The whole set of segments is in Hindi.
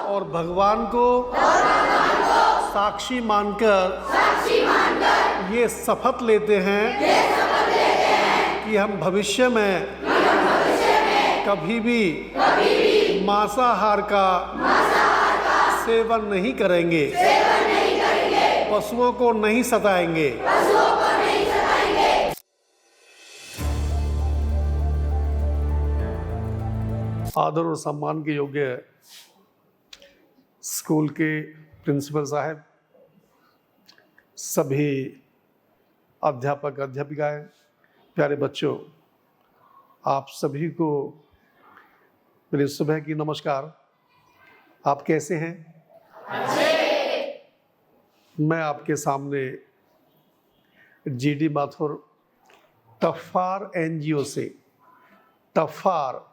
और भगवान को साक्षी मानकर ये शपथ लेते हैं कि हम भविष्य में कभी भी मांसाहार का सेवन नहीं करेंगे, पशुओं को नहीं सताएंगे। आदर और सम्मान के योग्य स्कूल के प्रिंसिपल साहब, सभी अध्यापक अध्यापिकाएं, प्यारे बच्चों, आप सभी को मेरी सुबह की नमस्कार। आप कैसे हैं? मैं आपके सामने जीडी माथुर टफार एनजीओ से, TAFAR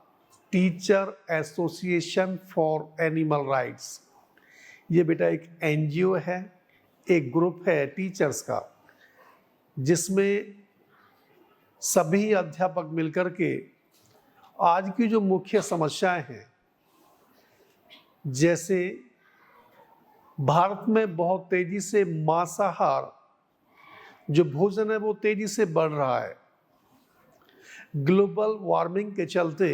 teacher association for animal rights, ये बेटा एक एनजीओ है, एक ग्रुप है टीचर्स का, जिसमें सभी अध्यापक मिलकर के आज की जो मुख्य समस्याएं हैं, जैसे भारत में बहुत तेजी से मांसाहार जो भोजन है वो तेजी से बढ़ रहा है। ग्लोबल वार्मिंग के चलते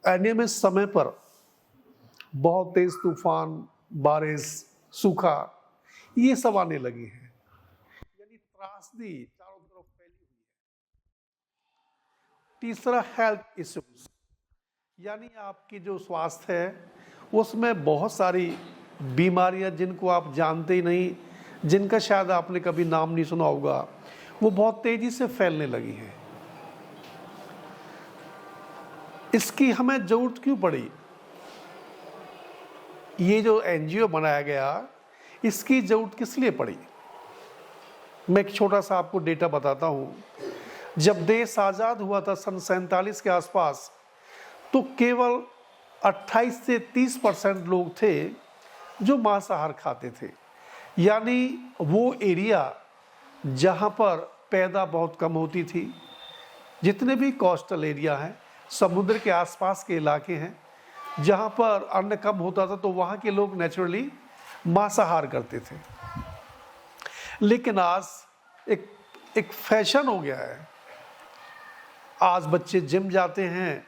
अनियमित समय पर बहुत तेज तूफान, बारिश, सूखा, ये सब आने लगी है, यानी त्रासदी चारों तरफ फैली हुई है। तीसरा, हेल्थ इश्यूज, यानी आपकी जो स्वास्थ्य है उसमें बहुत सारी बीमारियां जिनको आप जानते ही नहीं, जिनका शायद आपने कभी नाम नहीं सुना होगा, वो बहुत तेजी से फैलने लगी हैं। इसकी हमें जरूरत क्यों पड़ी? ये जो एनजीओ बनाया गया, इसकी जरूरत किस लिए पड़ी? मैं एक छोटा सा आपको डेटा बताता हूं। जब देश आजाद हुआ था सन 47 के आसपास, तो केवल 28 से 30% लोग थे जो मांसाहार खाते थे। यानी वो एरिया जहां पर पैदा बहुत कम होती थी, जितने भी कोस्टल एरिया हैं, समुद्र के आसपास के इलाके हैं, जहां पर अन्न कम होता था, तो वहां के लोग नेचुरली मांसाहार करते थे। लेकिन आज एक फैशन हो गया है। आज बच्चे जिम जाते हैं,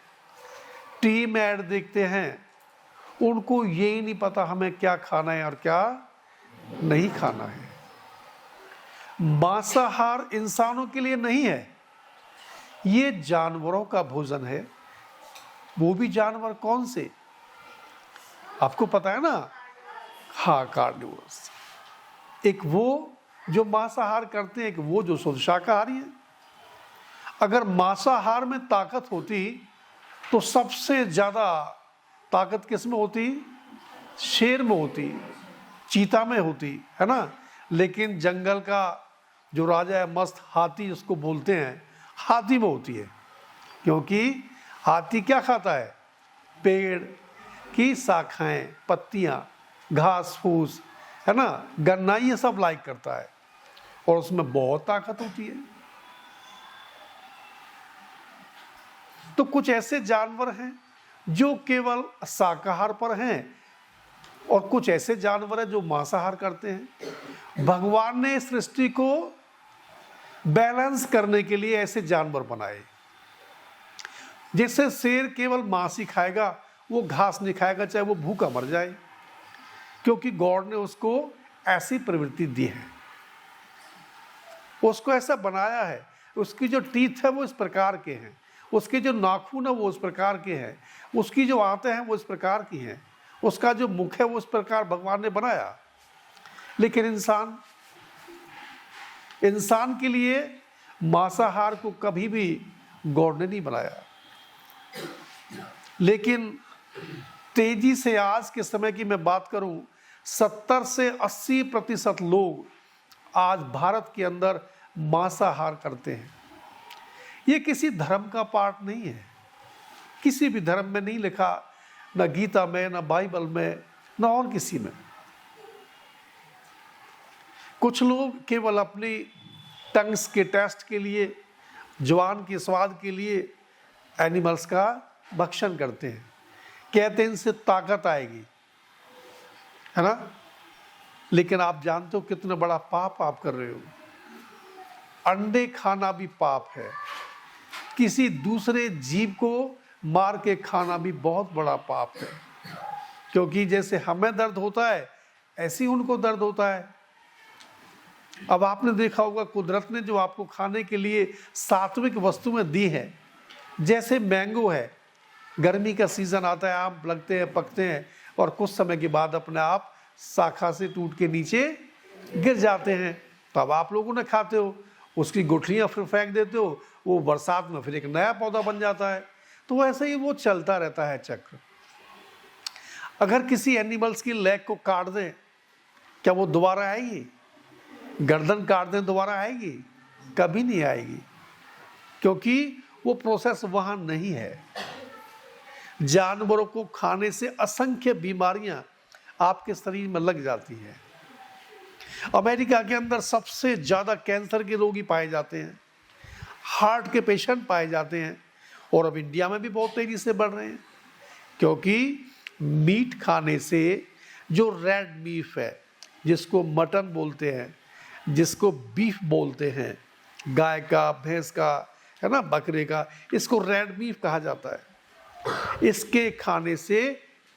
टीवी में ऐड देखते हैं, उनको ये ही नहीं पता हमें क्या खाना है और क्या नहीं खाना है। मांसाहार इंसानों के लिए नहीं है, ये जानवरों का भोजन है। वो भी जानवर कौन से? आपको पता है ना? हाँ, कार्निवोरस। एक वो जो मांसाहार करते हैं, एक वो जो शुद्ध शाकाहारी है। अगर मांसाहार में ताकत होती तो सबसे ज्यादा ताकत किस में होती? शेर में होती, चीता में होती, है ना? लेकिन जंगल का जो राजा है, मस्त हाथी उसको बोलते हैं, हाथी में होती है। क्योंकि हाथी क्या खाता है? पेड़ की शाखाएं, पत्तियां, घास फूस, है ना, गन्ना, ये सब लाइक करता है और उसमें बहुत ताकत होती है। तो कुछ ऐसे जानवर हैं जो केवल शाकाहार पर हैं और कुछ ऐसे जानवर हैं जो मांसाहार करते हैं। भगवान ने सृष्टि को बैलेंस करने के लिए ऐसे जानवर बनाए। जैसे शेर केवल मांस ही खाएगा, वो घास नहीं खाएगा, चाहे वो भूखा मर जाए, क्योंकि गॉड ने उसको ऐसी प्रवृत्ति दी है, उसको ऐसा बनाया है। उसकी जो टीथ है वो इस प्रकार के हैं, उसके जो नाखून है वो उस प्रकार के हैं, उसकी जो आंतें हैं वो इस प्रकार की हैं, उसका जो मुख है वो इस प्रकार भगवान ने बनाया। लेकिन इंसान के लिए मांसाहार को कभी भी गॉड ने नहीं बनाया। लेकिन तेजी से आज के समय की मैं बात करूं, 70 से 80% लोग आज भारत के अंदर मांसाहार करते हैं। ये किसी धर्म का पाठ नहीं है, किसी भी धर्म में नहीं लिखा, न गीता में, न बाइबल में, न और किसी में। कुछ लोग केवल अपनी टंग्स के टेस्ट के लिए, जुबान के स्वाद के लिए एनिमल्स का भक्षण करते हैं। कहते हैं इनसे ताकत आएगी, है ना, लेकिन आप जानते हो कितना बड़ा पाप आप कर रहे हो। अंडे खाना भी पाप है, किसी दूसरे जीव को मार के खाना भी बहुत बड़ा पाप है, क्योंकि जैसे हमें दर्द होता है ऐसे ही उनको दर्द होता है। अब आपने देखा होगा कुदरत ने जो आपको खाने के लिए सात्विक वस्तुएं दी हैं, जैसे मैंगो है, गर्मी का सीजन आता है, आम लगते हैं, पकते हैं और कुछ समय के बाद अपने आप शाखा से टूट के नीचे गिर जाते हैं, तब आप लोगों ने खाते हो, उसकी गुठलियां फिर फेंक देते हो, वो बरसात में फिर एक नया पौधा बन जाता है। तो वैसे ही वो चलता रहता है चक्र। अगर किसी एनिमल्स की लेग को काट दें, क्या वो दोबारा आएगी? गर्दन काट दें दोबारा आएगी? कभी नहीं आएगी, क्योंकि वो प्रोसेस वहां नहीं है। जानवरों को खाने से असंख्य बीमारियां आपके शरीर में लग जाती हैं। अमेरिका के अंदर सबसे ज्यादा कैंसर के रोगी पाए जाते हैं, हार्ट के पेशेंट पाए जाते हैं, और अब इंडिया में भी बहुत तेजी से बढ़ रहे हैं, क्योंकि मीट खाने से जो रेड मीट है, जिसको मटन बोलते हैं, जिसको बीफ बोलते हैं, गाय का, भैंस का, है ना, बकरे का, इसको रेड मीट कहा जाता है। इसके खाने से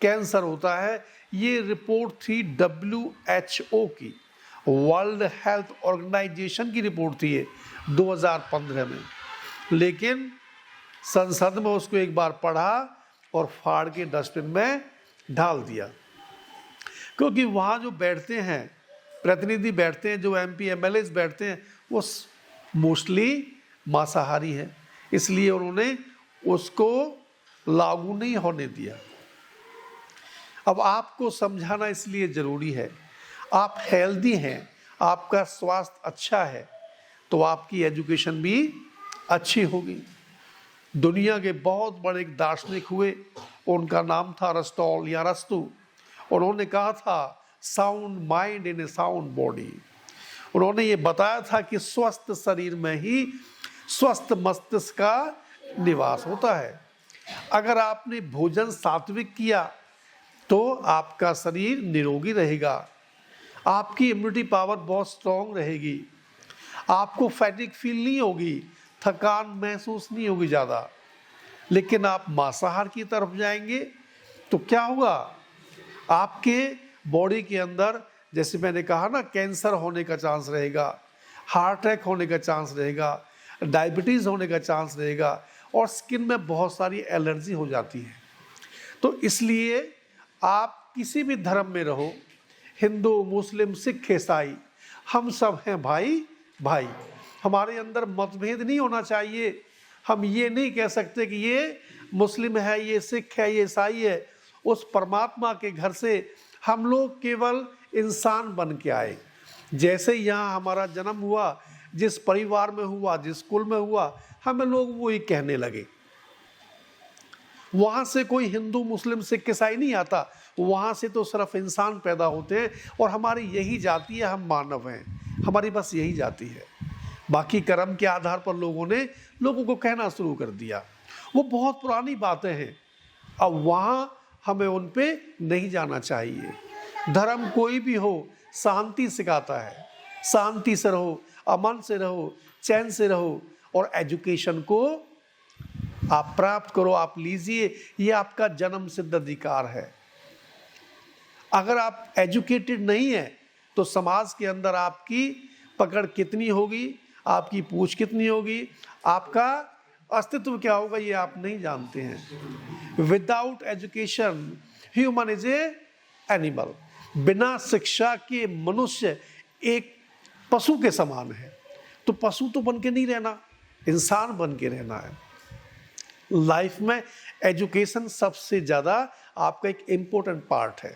कैंसर होता है। ये रिपोर्ट थी WHO की, वर्ल्ड हेल्थ ऑर्गेनाइजेशन की रिपोर्ट थी ये 2015 में, लेकिन संसद में उसको एक बार पढ़ा और फाड़ के डस्टबिन में डाल दिया, क्योंकि वहाँ जो बैठते हैं प्रतिनिधि, बैठते हैं जो MP MLAs बैठते हैं, वो मोस्टली मांसाहारी हैं, इसलिए उन्होंने उसको लागू नहीं होने दिया। अब आपको समझाना इसलिए ज़रूरी है, आप हेल्दी हैं, आपका स्वास्थ्य अच्छा है, तो आपकी एजुकेशन भी अच्छी होगी। दुनिया के बहुत बड़े एक दार्शनिक हुए, उनका नाम था अरिस्टोटल या अरस्तु। उन्होंने कहा था sound mind in A sound body. उन्होंने ये बताया था कि स्वस्थ शरीर में ही स्वस्थ मस्तिष्क का निवास होता है। अगर आपने भोजन सात्विक किया तो आपका शरीर निरोगी रहेगा, आपकी इम्यूनिटी पावर बहुत स्ट्रांग रहेगी, आपको फैटिक फील नहीं होगी, थकान महसूस नहीं होगी ज़्यादा। लेकिन आप मांसाहार की तरफ जाएंगे तो क्या होगा, आपके बॉडी के अंदर, जैसे मैंने कहा ना, कैंसर होने का चांस रहेगा, हार्ट अटैक होने का चांस रहेगा, डायबिटीज़ होने का चांस रहेगा, और स्किन में बहुत सारी एलर्जी हो जाती है। तो इसलिए आप किसी भी धर्म में रहो, हिंदू, मुस्लिम, सिख, ईसाई, हम सब हैं भाई भाई। हमारे अंदर मतभेद नहीं होना चाहिए। हम ये नहीं कह सकते कि ये मुस्लिम है, ये सिख है, ये ईसाई है। उस परमात्मा के घर से हम लोग केवल इंसान बन के आए। जैसे यहाँ हमारा जन्म हुआ, जिस परिवार में हुआ, जिस कुल में हुआ, हमें लोग वही कहने लगे। वहाँ से कोई हिंदू, मुस्लिम, सिख, ईसाई नहीं आता, वहाँ से तो सिर्फ इंसान पैदा होते हैं, और हमारी यही जाति है, हम मानव हैं, हमारी बस यही जाति है। बाकी कर्म के आधार पर लोगों ने लोगों को कहना शुरू कर दिया। वो बहुत पुरानी बातें हैं, अब वहाँ हमें उन पे नहीं जाना चाहिए। धर्म कोई भी हो, शांति सिखाता है, शांति से रहो, अमन से रहो, चैन से रहो, और एजुकेशन को आप प्राप्त करो, आप लीजिए, ये आपका जन्म सिद्ध अधिकार है। अगर आप एजुकेटेड नहीं हैं तो समाज के अंदर आपकी पकड़ कितनी होगी, आपकी पूछ कितनी होगी, आपका अस्तित्व क्या होगा, ये आप नहीं जानते हैं। Without education human is a animal. बिना शिक्षा के मनुष्य एक पशु के समान है। तो पशु तो बन के नहीं रहना, इंसान बन के रहना है। लाइफ में एजुकेशन सबसे ज़्यादा आपका एक इम्पोर्टेंट पार्ट है।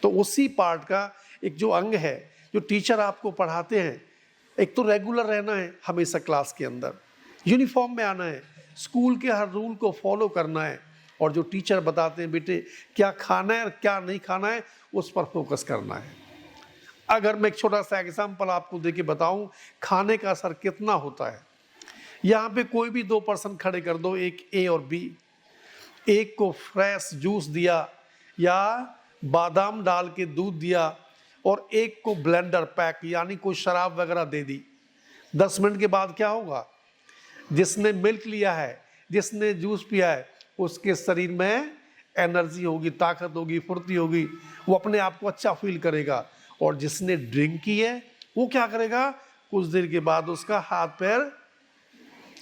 तो उसी पार्ट का एक जो अंग है, जो टीचर आपको पढ़ाते हैं, एक तो रेगुलर रहना है, हमेशा क्लास के अंदर यूनिफॉर्म में आना है, स्कूल के हर रूल को फॉलो करना है, और जो टीचर बताते हैं बेटे क्या खाना है और क्या नहीं खाना है, उस पर फोकस करना है। अगर मैं एक छोटा सा एग्जाम्पल आपको दे के बताऊँ खाने का असर कितना होता है, यहाँ पे कोई भी 2 पर्सन खड़े कर दो, एक A और B। एक को फ्रेश जूस दिया या बादाम डाल के दूध दिया, और एक को ब्लेंडर पैक यानी कोई शराब वगैरह दे दी, 10 मिनट के बाद क्या होगा? जिसने मिल्क लिया है, जिसने जूस पिया है, उसके शरीर में एनर्जी होगी, ताकत होगी, फुर्ती होगी, वो अपने आप को अच्छा फील करेगा। और जिसने ड्रिंक की है वो क्या करेगा? कुछ देर के बाद उसका हाथ पैर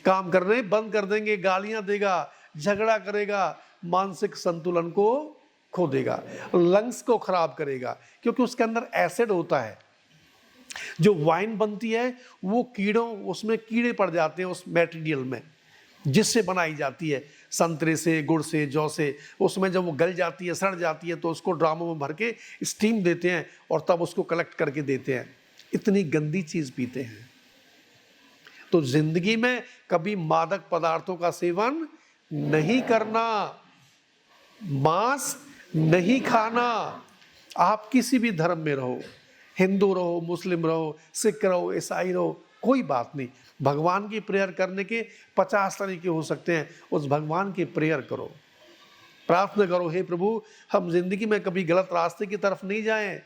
काम करने बंद कर देंगे, गालियां देगा, झगड़ा करेगा, मानसिक संतुलन को खो देगा, लंग्स को खराब करेगा, क्योंकि उसके अंदर एसिड होता है। जो वाइन बनती है वो उसमें कीड़े पड़ जाते हैं उस मटेरियल में जिससे बनाई जाती है, संतरे से, गुड़ से, जौ से। उसमें जब वो गल जाती है, सड़ जाती है, तो उसको ड्रामों में भर के स्टीम देते हैं और तब उसको कलेक्ट करके देते हैं। इतनी गंदी चीज पीते हैं। तो जिंदगी में कभी मादक पदार्थों का सेवन नहीं करना, मांस नहीं खाना। आप किसी भी धर्म में रहो, हिंदू रहो, मुस्लिम रहो, सिख रहो, ईसाई रहो, कोई बात नहीं। भगवान की प्रेयर करने के 50 तरीके हो सकते हैं। उस भगवान की प्रेयर करो, प्रार्थना करो, हे प्रभु हम जिंदगी में कभी गलत रास्ते की तरफ नहीं जाएं,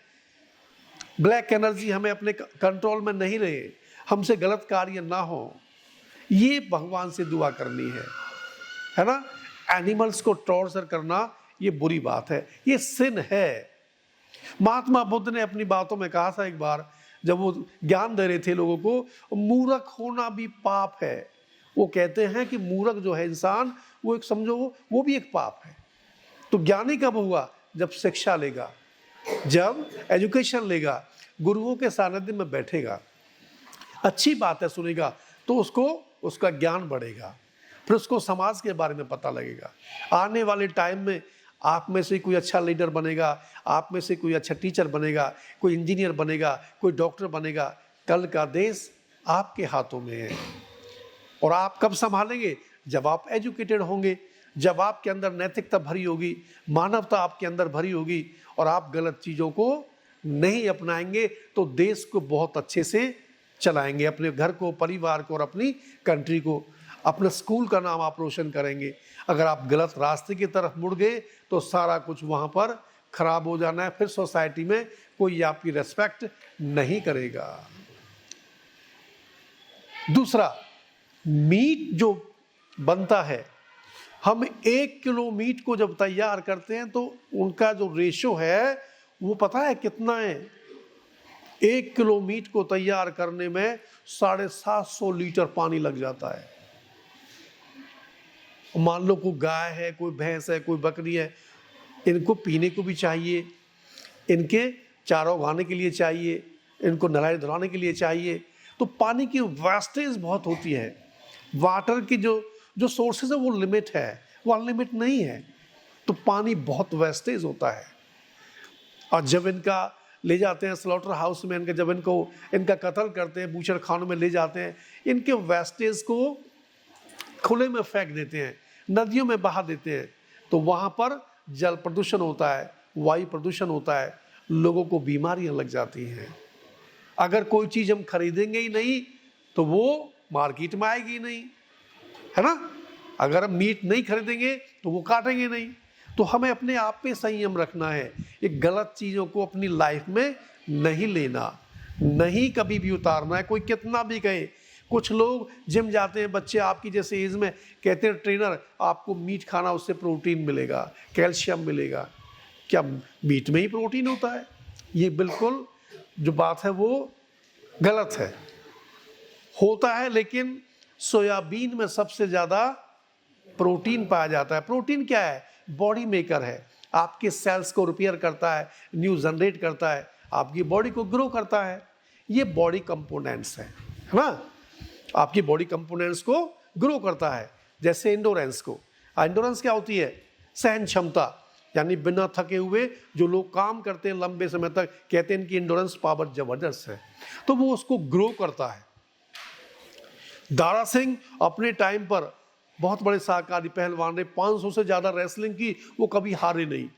ब्लैक एनर्जी हमें अपने कंट्रोल में नहीं रहे, हमसे गलत कार्य ना हो। ये भगवान से दुआ करनी है ना। एनिमल्स को टॉर्चर करना ये बुरी बात है, ये सिन है। महात्मा बुद्ध ने अपनी बातों में कहा था एक बार, जब वो ज्ञान दे रहे थे लोगों को, मूर्ख होना भी पाप है। वो कहते हैं कि मूर्ख जो है इंसान, वो एक समझो वो भी एक पाप है। तो ज्ञानी कब हुआ? जब शिक्षा लेगा, जब एजुकेशन लेगा, गुरुओं के सानिध्य में बैठेगा, अच्छी बात है सुनेगा, तो उसका ज्ञान बढ़ेगा, फिर उसको समाज के बारे में पता लगेगा। आने वाले टाइम में आप में से कोई अच्छा लीडर बनेगा, आप में से कोई अच्छा टीचर बनेगा, कोई इंजीनियर बनेगा, कोई डॉक्टर बनेगा। कल का देश आपके हाथों में है। और आप कब संभालेंगे? जब आप एजुकेटेड होंगे, जब आपके अंदर नैतिकता भरी होगी, मानवता आपके अंदर भरी होगी, और आप गलत चीज़ों को नहीं अपनाएंगे, तो देश को बहुत अच्छे से चलाएंगे, अपने घर को, परिवार को और अपनी कंट्री को। अपने स्कूल का नाम आप रोशन करेंगे। अगर आप गलत रास्ते की तरफ मुड़ गए तो सारा कुछ वहाँ पर खराब हो जाना है, फिर सोसाइटी में कोई आपकी रेस्पेक्ट नहीं करेगा। दूसरा, मीट जो बनता है, हम 1 किलो मीट को जब तैयार करते हैं तो उनका जो रेशो है वो पता है कितना है? 1 किलो मीट को तैयार करने में 750 लीटर पानी लग जाता है। मान लो कोई गाय है, कोई भैंस है, कोई बकरी है, इनको पीने को भी चाहिए, इनके चारा उगाने के लिए चाहिए, इनको नहलाने धुलाने के लिए चाहिए। तो पानी की वेस्टेज बहुत होती है। वाटर की जो सोर्सेज है वो लिमिट है, वो अनलिमिट नहीं है। तो पानी बहुत वेस्टेज होता है। और जब इनका ले जाते हैं स्लॉटर हाउस में, जब इनका कत्ल करते हैं, बूचर खानों में ले जाते हैं, इनके वेस्टेज को खुले में फेंक देते हैं, नदियों में बहा देते हैं। तो वहाँ पर जल प्रदूषण होता है, वायु प्रदूषण होता है, लोगों को बीमारियां लग जाती हैं। अगर कोई चीज़ हम खरीदेंगे ही नहीं तो वो मार्केट में आएगी नहीं, है ना। अगर हम मीट नहीं खरीदेंगे तो वो काटेंगे नहीं। तो हमें अपने आप पे संयम रखना है, ये गलत चीज़ों को अपनी लाइफ में नहीं लेना, नहीं कभी भी उतारना है, कोई कितना भी कहे। कुछ लोग जिम जाते हैं, बच्चे आपकी जैसे एज में, कहते हैं ट्रेनर आपको मीट खाना, उससे प्रोटीन मिलेगा, कैल्शियम मिलेगा। क्या मीट में ही प्रोटीन होता है? ये बिल्कुल जो बात है वो गलत है। होता है, लेकिन सोयाबीन में सबसे ज़्यादा प्रोटीन पाया जाता है। प्रोटीन क्या है? बॉडी मेकर है, आपके सेल्स को रिपेयर करता है, न्यू जनरेट करता है, आपकी बॉडी को ग्रो करता है। ये बॉडी कंपोनेंट्स है ना, आपकी बॉडी कंपोनेंट्स को ग्रो करता है। जैसे इंडोरेंस को, इंडोरेंस क्या होती है? सहन क्षमता, यानी बिना थके हुए जो लोग काम करते हैं लंबे समय तक, कहते हैं इनकी इंडोरेंस पावर जबरदस्त है, तो वो उसको ग्रो करता है। दारा सिंह अपने टाइम पर बहुत बड़े शाकाहारी पहलवान ने, 500 से ज्यादा रेसलिंग की, वो कभी हारे नहीं।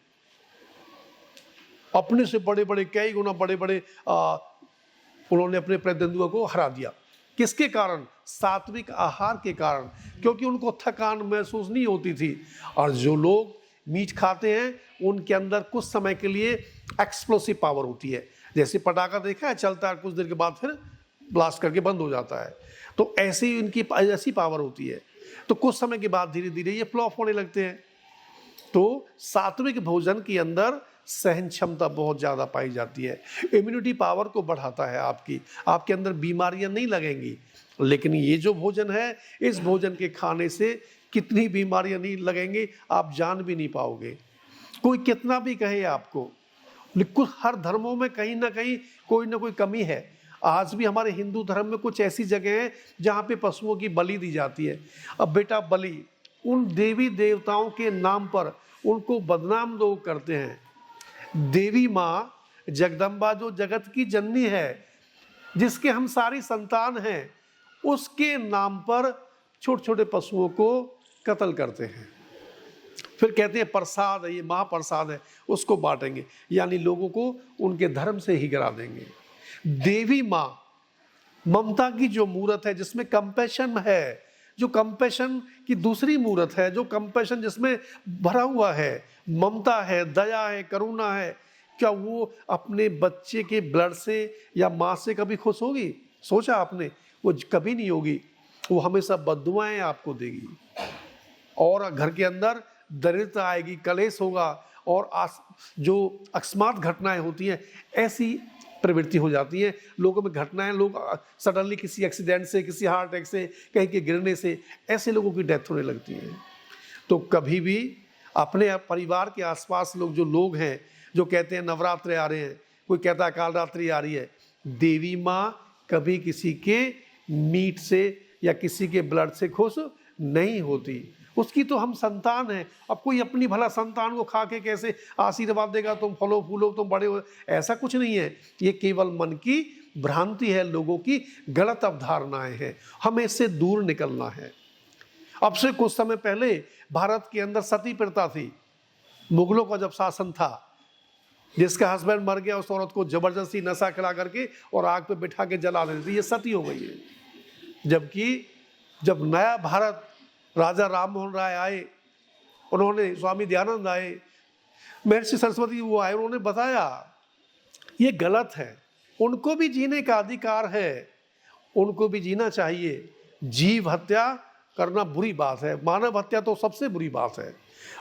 अपने से बड़े बड़े, कई गुना बड़े बड़े उन्होंने अपने प्रतिद्वंदियों को हरा दिया। किसके कारण? सात्विक आहार के कारण, क्योंकि उनको थकान महसूस नहीं होती थी। और जो लोग मीट खाते हैं उनके अंदर कुछ समय के लिए एक्सप्लोसिव पावर होती है। जैसे पटाखा देखा है, चलता है, कुछ देर के बाद फिर ब्लास्ट करके बंद हो जाता है, तो ऐसी इनकी ऐसी पावर होती है। तो कुछ समय के बाद धीरे धीरे ये फ्लॉप होने लगते हैं। तो सात्विक भोजन के अंदर सहन क्षमता बहुत ज़्यादा पाई जाती है, इम्यूनिटी पावर को बढ़ाता है, आपके अंदर बीमारियां नहीं लगेंगी। लेकिन ये जो भोजन है, इस भोजन के खाने से कितनी बीमारियां नहीं लगेंगी, आप जान भी नहीं पाओगे। कोई कितना भी कहे आपको, लेकिन हर धर्मों में कहीं ना कहीं कोई ना कोई कमी है। आज भी हमारे हिंदू धर्म में कुछ ऐसी जगह है जहाँ पे पशुओं की बलि दी जाती है। अब बेटा, बलि उन देवी देवताओं के नाम पर उनको बदनाम लोग करते हैं। देवी माँ जगदम्बा जो जगत की जननी है, जिसके हम सारी संतान हैं, उसके नाम पर छोटे छोटे पशुओं को कत्ल करते हैं। फिर कहते हैं प्रसाद है, ये महाप्रसाद है, उसको बांटेंगे, यानी लोगों को उनके धर्म से ही गिरा देंगे। देवी माँ ममता की जो मूर्त है, जिसमें कंपैशन है, जो कंपैशन की दूसरी मूर्त है, जो कंपैशन जिसमें भरा हुआ है, ममता है, दया है, करुणा है, क्या वो अपने बच्चे के ब्लड से या माँ से कभी खुश होगी? सोचा आपने? वो कभी नहीं होगी। वो हमेशा बद्दुआएं आपको देगी, और घर के अंदर दरिद्रता आएगी, कलेश होगा, और जो अकस्मात घटनाएं होती हैं, ऐसी प्रवृत्ति हो जाती है लोगों में घटनाएं, लोग सडनली किसी एक्सीडेंट से, किसी हार्ट अटैक से, कहीं के गिरने से, ऐसे लोगों की डेथ होने लगती है। तो कभी भी अपने परिवार के आसपास जो लोग हैं, जो कहते हैं नवरात्रे आ रहे हैं, कोई कहता है कालरात्रि आ रही है, देवी माँ कभी किसी के मीट से या किसी के ब्लड से खुश नहीं होती। उसकी तो हम संतान हैं। अब कोई अपनी भला संतान को खा के कैसे आशीर्वाद देगा, तुम फलो फूलो, तुम बड़े हो? ऐसा कुछ नहीं है। ये केवल मन की भ्रांति है, लोगों की गलत अवधारणाएं हैं। हमें इससे दूर निकलना है। अब से कुछ समय पहले भारत के अंदर सती प्रथा थी। मुगलों का जब शासन था, जिसका हस्बैंड मर गया, उस औरत को जबरदस्ती नशा खिला करके और आग पे बिठा के जला देती थी। ये सती हो गई है। जबकि जब नया भारत राजा राम मोहन राय आए, उन्होंने, स्वामी दयानंद आए, महर्षि सरस्वती वो आए, उन्होंने बताया ये गलत है, उनको भी जीने का अधिकार है, उनको भी जीना चाहिए। जीव हत्या करना बुरी बात है, मानव हत्या तो सबसे बुरी बात है।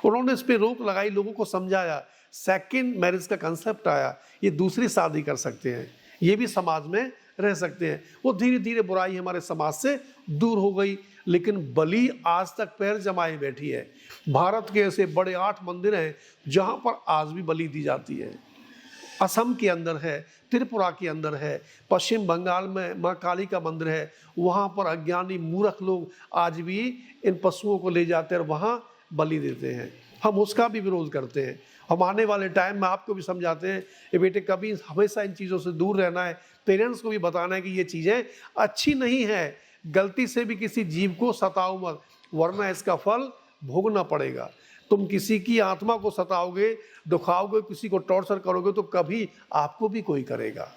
उन्होंने इस पर रोक लगाई, लोगों को समझाया। सेकंड मैरिज का कंसेप्ट आया, ये दूसरी शादी कर सकते हैं, ये भी समाज में रह सकते हैं। वो धीरे धीरे बुराई हमारे समाज से दूर हो गई। लेकिन बलि आज तक पैर जमाए बैठी है। भारत के ऐसे बड़े 8 मंदिर हैं जहाँ पर आज भी बलि दी जाती है। असम के अंदर है, त्रिपुरा के अंदर है, पश्चिम बंगाल में माँ काली का मंदिर है। वहाँ पर अज्ञानी मूर्ख लोग आज भी इन पशुओं को ले जाते हैं और वहाँ बलि देते हैं। हम उसका भी विरोध करते हैं। हम आने वाले टाइम में आपको भी समझाते हैं, ये बेटे कभी हमेशा इन चीज़ों से दूर रहना है। पेरेंट्स को भी बताना है कि ये चीज़ें अच्छी नहीं है। गलती से भी किसी जीव को सताओ मत, वरना इसका फल भोगना पड़ेगा। तुम किसी की आत्मा को सताओगे, दुखाओगे, किसी को टॉर्चर करोगे, तो कभी आपको भी कोई करेगा।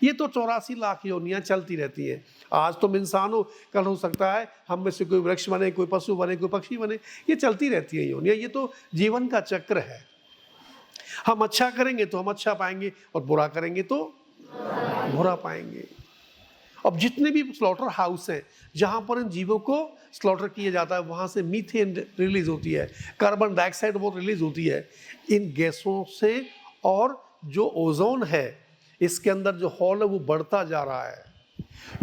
ये तो 84 लाख योनियां चलती रहती हैं। आज तुम इंसान हो, कल हो सकता है हम में से कोई वृक्ष बने, कोई पशु बने, कोई पक्षी बने। ये चलती रहती है योनियां। ये तो जीवन का चक्र है। हम अच्छा करेंगे तो हम अच्छा पाएंगे, और बुरा करेंगे तो बुरा पाएंगे। अब जितने भी स्लॉटर हाउस हैं जहाँ पर इन जीवों को स्लॉटर किया जाता है, वहाँ से मीथेन रिलीज होती है, कार्बन डाइऑक्साइड बहुत रिलीज होती है। इन गैसों से, और जो ओजोन है इसके अंदर जो होल है वो बढ़ता जा रहा है,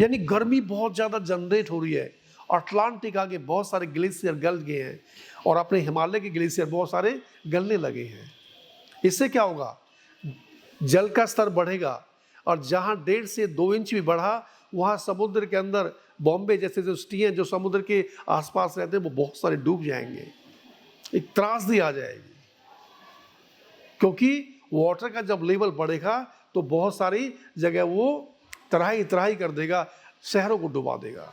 यानी गर्मी बहुत ज़्यादा जनरेट हो रही है। अटलांटिक आगे बहुत सारे ग्लेशियर गल गए हैं, और अपने हिमालय के ग्लेशियर बहुत सारे गलने लगे हैं। इससे क्या होगा? जल का स्तर बढ़ेगा, और जहाँ 1.5 से 2 इंच भी बढ़ा, वहाँ समुद्र के अंदर बॉम्बे जैसे जो सिटी हैं, जो समुद्र के आसपास रहते हैं, वो बहुत सारे डूब जाएंगे। एक त्रासदी आ जाएगी, क्योंकि वाटर का जब लेवल बढ़ेगा तो बहुत सारी जगह वो तराई कर देगा, शहरों को डुबा देगा।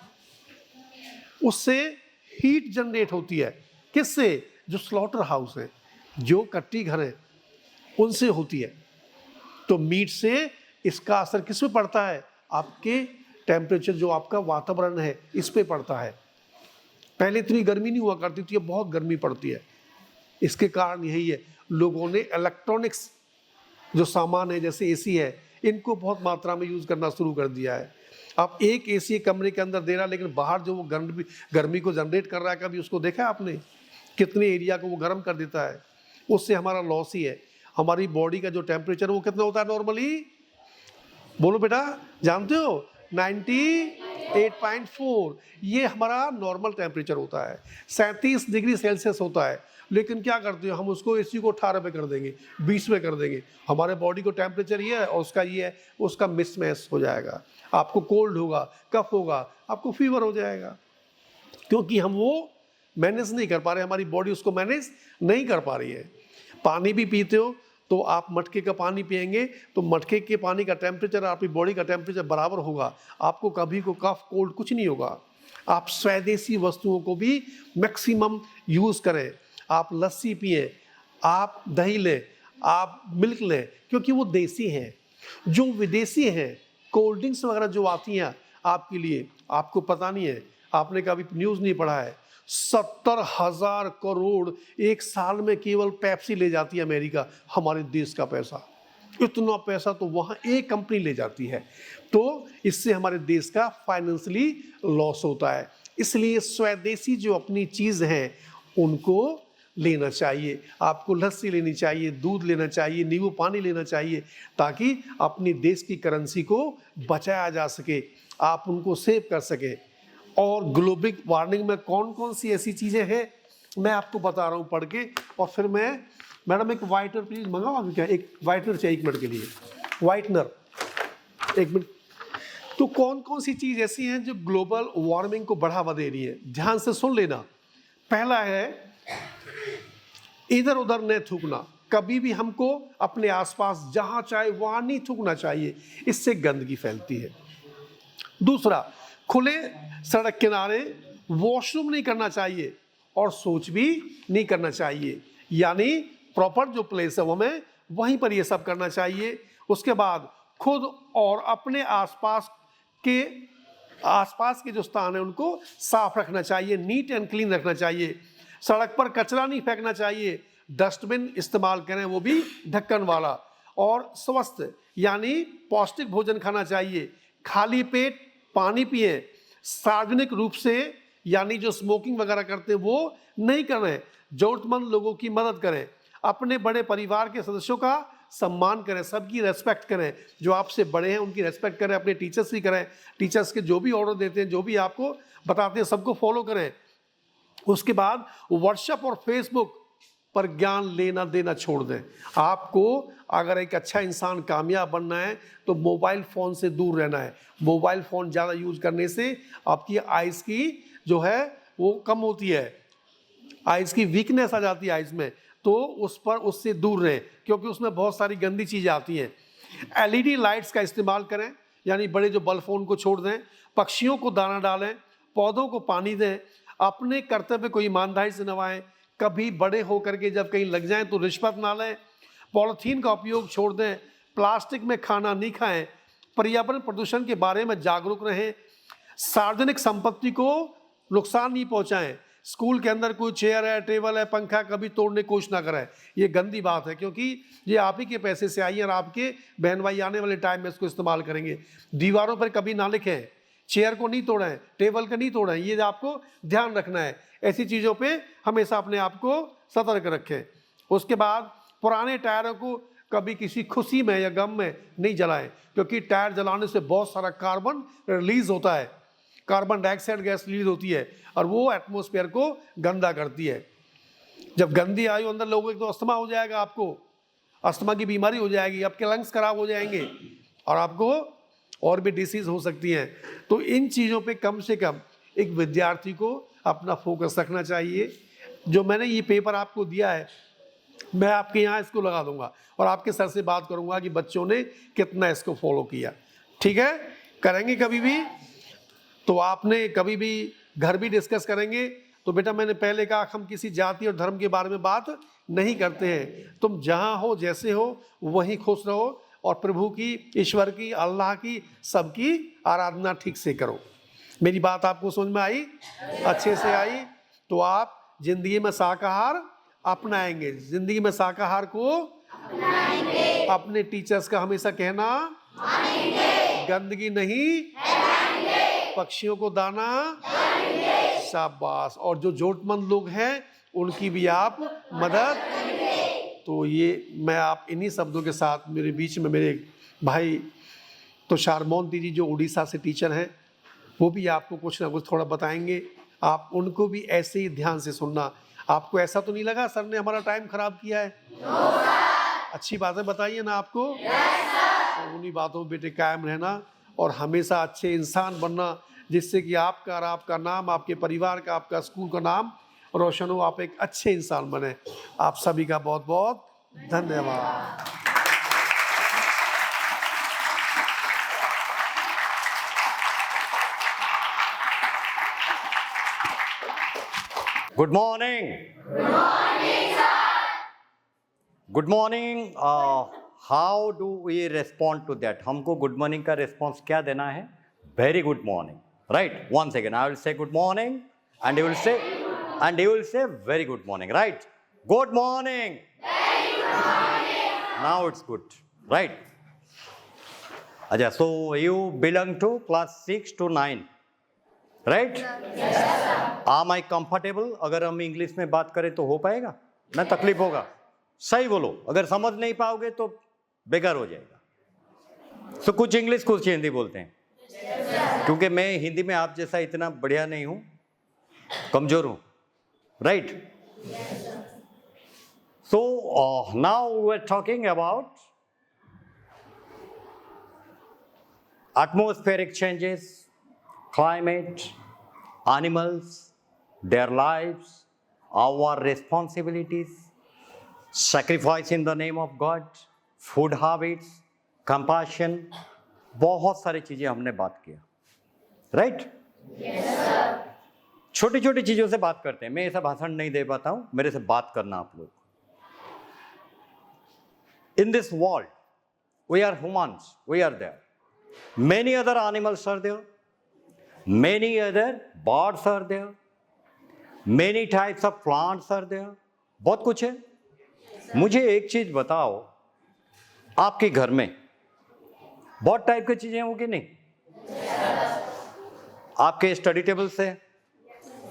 उससे हीट जनरेट होती है। किससे? जो स्लॉटर हाउस है, जो कट्टी घर है, उनसे होती है। तो मीट से इसका असर किस पे पड़ता है? आपके टेम्परेचर जो आपका वातावरण है इस पे पड़ता है। पहले इतनी गर्मी नहीं हुआ करती थी, अब बहुत गर्मी पड़ती है। इसके कारण यही है, लोगों ने इलेक्ट्रॉनिक्स जो सामान है जैसे एसी है, इनको बहुत मात्रा में यूज़ करना शुरू कर दिया है। अब एक एसी कमरे के अंदर दे रहा है, लेकिन बाहर जो वो गर्मी को जनरेट कर रहा है, कभी उसको देखा है आपने? कितने एरिया को वो गर्म कर देता है। उससे हमारा लॉस ही है। हमारी बॉडी का जो टेम्परेचर वो कितना होता है नॉर्मली? बोलो बेटा, जानते हो? 98.4, ये हमारा नॉर्मल टेम्परेचर होता है। 37 डिग्री सेल्सियस होता है। लेकिन क्या करते हो हम, उसको एसी को 18 पे कर देंगे, 20 पे कर देंगे। हमारे बॉडी को टेम्परेचर ये है और उसका ये है, उसका मिसमैच हो जाएगा। आपको कोल्ड होगा, कफ होगा, आपको फीवर हो जाएगा, क्योंकि हम वो मैनेज नहीं कर पा रहे, हमारी बॉडी उसको मैनेज नहीं कर पा रही है। पानी भी पीते हो तो आप मटके का पानी पिएंगे तो मटके के पानी का टेम्परेचर आपकी बॉडी का टेम्परेचर बराबर होगा, आपको कभी को कफ कोल्ड कुछ नहीं होगा। आप स्वदेशी वस्तुओं को भी मैक्सिमम यूज़ करें। आप लस्सी पिए, आप दही लें, आप मिल्क लें, क्योंकि वो देसी हैं। जो विदेशी हैं, कोल्ड ड्रिंक्स वगैरह जो आती हैं आपके लिए, आपको पता नहीं है, आपने कभी न्यूज़ नहीं पढ़ा है, 70,000 करोड़ एक साल में केवल पेप्सी ले जाती है अमेरिका, हमारे देश का पैसा। इतना पैसा तो वहाँ एक कंपनी ले जाती है, तो इससे हमारे देश का फाइनेंशियली लॉस होता है। इसलिए स्वदेशी जो अपनी चीज़ हैं उनको लेना चाहिए। आपको लस्सी लेनी चाहिए, दूध लेना चाहिए, नींबू पानी लेना चाहिए, ताकि अपनी देश की करेंसी को बचाया जा सके, आप उनको सेव कर सके। और ग्लोबल वार्मिंग में कौन कौन सी ऐसी चीज़ें हैं मैं आपको बता रहा हूँ पढ़ के, और फिर मैं, मैडम एक वाइटनर प्लीज मंगाओ क्या? एक वाइटनर चाहिए, 1 मिनट के लिए वाइटनर, 1 मिनट। तो कौन कौन सी चीज़ ऐसी हैं जो ग्लोबल वार्मिंग को बढ़ावा दे रही है? ध्यान से सुन लेना। पहला है इधर उधर न थूकना। कभी भी हमको अपने आसपास जहाँ चाहे वहाँ नहीं थूकना चाहिए, इससे गंदगी फैलती है। दूसरा, खुले सड़क किनारे वॉशरूम नहीं करना चाहिए और शौच भी नहीं करना चाहिए, यानी प्रॉपर जो प्लेस है हमें वहीं पर ये सब करना चाहिए। उसके बाद खुद और अपने आसपास के जो स्थान है उनको साफ रखना चाहिए, नीट एंड क्लीन रखना चाहिए। सड़क पर कचरा नहीं फेंकना चाहिए, डस्टबिन इस्तेमाल करें, वो भी ढक्कन वाला। और स्वस्थ यानी पौष्टिक भोजन खाना चाहिए, खाली पेट पानी पिए, सार्वजनिक रूप से यानी जो स्मोकिंग वगैरह करते हैं वो नहीं करें, जरूरतमंद लोगों की मदद करें, अपने बड़े परिवार के सदस्यों का सम्मान करें, सबकी रेस्पेक्ट करें, जो आपसे बड़े हैं उनकी रेस्पेक्ट करें, अपने टीचर्स की करें, टीचर्स के जो भी ऑर्डर देते हैं, जो भी आपको बताते हैं, सबको फॉलो करें। उसके बाद व्हाट्सएप और फेसबुक पर ज्ञान लेना देना छोड़ दें। आपको अगर एक अच्छा इंसान कामयाब बनना है तो मोबाइल फ़ोन से दूर रहना है। मोबाइल फ़ोन ज़्यादा यूज़ करने से आपकी आइज़ की जो है वो कम होती है, आइज़ की वीकनेस आ जाती है आइज़ में, तो उससे दूर रहें, क्योंकि उसमें बहुत सारी गंदी चीज़ें आती हैं। एलईडी लाइट्स का इस्तेमाल करें, यानी बड़े जो बल्ब फ़ोन को छोड़ दें, पक्षियों को दाना डालें, पौधों को पानी दें, अपने कर्तव्य को ईमानदारी से निभाएं, कभी बड़े होकर के जब कहीं लग जाएं तो रिश्वत ना लें, पॉलीथीन का उपयोग छोड़ दें, प्लास्टिक में खाना नहीं खाएं, पर्यावरण प्रदूषण के बारे में जागरूक रहें, सार्वजनिक संपत्ति को नुकसान नहीं पहुंचाएं। स्कूल के अंदर कोई चेयर है, टेबल है, पंखा कभी तोड़ने की कोशिश ना करें, ये गंदी बात है, क्योंकि ये आप ही के पैसे से आई है और आपके बहन भाई आने वाले टाइम में इसको इस्तेमाल करेंगे। दीवारों पर कभी ना लिखें, चेयर को नहीं तोड़ें, टेबल को नहीं तोड़ें, ये आपको ध्यान रखना है। ऐसी चीज़ों पे हमेशा अपने आप को सतर्क रखें। उसके बाद पुराने टायरों को कभी किसी खुशी में या गम में नहीं जलाएं, क्योंकि टायर जलाने से बहुत सारा कार्बन रिलीज होता है, कार्बन डाइऑक्साइड गैस रिलीज होती है और वो एटमॉस्फेयर को गंदा करती है। जब गंदी आयु अंदर लोगों को तो अस्थमा हो जाएगा, आपको अस्थमा की बीमारी हो जाएगी, आपके लंग्स खराब हो जाएंगे और आपको और भी डिसीज हो सकती हैं। तो इन चीज़ों पे कम से कम एक विद्यार्थी को अपना फोकस रखना चाहिए। जो मैंने ये पेपर आपको दिया है, मैं आपके यहाँ इसको लगा दूंगा और आपके सर से बात करूंगा कि बच्चों ने कितना इसको फॉलो किया। ठीक है, करेंगे कभी भी तो आपने कभी भी घर भी डिस्कस करेंगे तो बेटा मैंने पहले कहा हम किसी जाति और धर्म के बारे में बात नहीं करते हैं। तुम जहाँ हो जैसे हो वहीं खुश रहो और प्रभु की, ईश्वर की, अल्लाह की, सबकी आराधना ठीक से करो। मेरी बात आपको समझ में आई, अच्छे से आई? तो आप जिंदगी में शाकाहार अपनाएंगे, जिंदगी में शाकाहार को अपनाएंगे, अपने टीचर्स का हमेशा कहना मानेंगे, गंदगी नहीं फैलाएंगे, पक्षियों को दाना डालेंगे, शाबाश। और जो जरूरतमंद लोग हैं उनकी भी आप मदद करेंगे। तो ये मैं आप इन्हीं शब्दों के साथ मेरे बीच में मेरे भाई तुषार मोंती जी जो उड़ीसा से टीचर हैं, वो भी आपको कुछ ना कुछ थोड़ा बताएंगे। आप उनको भी ऐसे ही ध्यान से सुनना। आपको ऐसा तो नहीं लगा सर ने हमारा टाइम खराब किया है? अच्छी बातें बताइए ना आपको। तो उन्हीं बातों में बेटे कायम रहना और हमेशा अच्छे इंसान बनना, जिससे कि आपका और आपका नाम, आपके परिवार का, आपका स्कूल का नाम रोशन हो, आप एक अच्छे इंसान बने। आप सभी का बहुत बहुत धन्यवाद। Good morning. Good morning, sir. Good morning. How do we respond to that? हमको good morning का response क्या देना है? Very good morning. Right? Once again, I will say good morning, and you will say very good morning. Right? Good morning. Very good morning. Now it's good. Right? अच्छा, so you belong to class 6 to 9. Right? Am I comfortable? अगर हम इंग्लिश में बात करें तो हो पाएगा ना? तकलीफ होगा? सही बोलो। अगर समझ नहीं पाओगे तो बेकार हो जाएगा। तो कुछ इंग्लिश कुछ हिंदी बोलते हैं, क्योंकि मैं हिंदी में आप जैसा इतना बढ़िया नहीं हूं, कमजोर हूं। Right? So now we are talking about atmospheric changes, climate, animals, their lives, our responsibilities, sacrifice in the name of God, food habits, compassion, बहुत सारी चीजें हमने बात किया। राइट? छोटी छोटी चीजों से बात करते हैं। मैं ऐसा भाषण नहीं दे पाता हूं, मेरे से बात करना आप लोग। In this world, we are humans, we are there. Many other animals are there. Many other birds are there. Many types of plants are there. बहुत कुछ है। मुझे एक चीज बताओ, आपके घर में बहुत टाइप की चीजें होंगी नहीं? आपके स्टडी टेबल से,